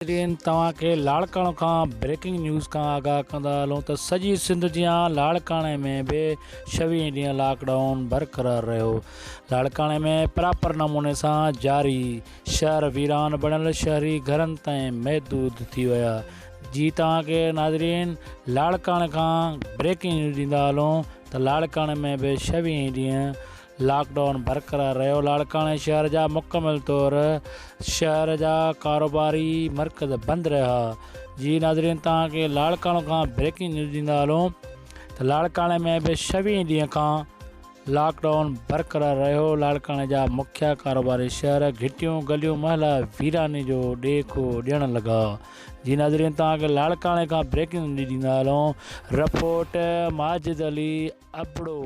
तव्हांखे लाड़काणे खां breaking news खां आगाह कंदा हलूं त सॼी सिंध जियां लाड़काणे में बि 26 ॾींहं लॉकडाउन बरक़रार रहियो। लाड़काणे में प्रॉपर नमूने सां जारी, शहर वीरान बणियल शहरी घरनि ताईं महदूद थी विया। जी तव्हांखे नाज़रीन लाड़काणे खां ब्रेकिंग न्यूज़ ॾींदा हलूं त लाड़काणे में बि 26 ॾींहं लॉकडाउन बरक़रार रहियो। लाड़काणे शहर जा मुकमिल तौर शहर जा कारोबारी मर्कज़ बंदि रहा। जी नाज़रीन तव्हांखे लाड़काणे खां ब्रेकिंग न्यूज़ ॾींदा हलूं त लाड़काणे में बि 26 ॾींहं खां लॉकडाउन बरक़रार रहियो। लाड़काणे जा मुख्य कारोबारी शहर घिटियूं गलियूं महल वीरानी जो ॾेखो ॾियणु लॻा। जी नाज़रीन तव्हांखे लाड़काणे खां ब्रेकिंग न्यूज़ ॾींदा हलूं। रिपोर्ट माजिद अली अबड़ो।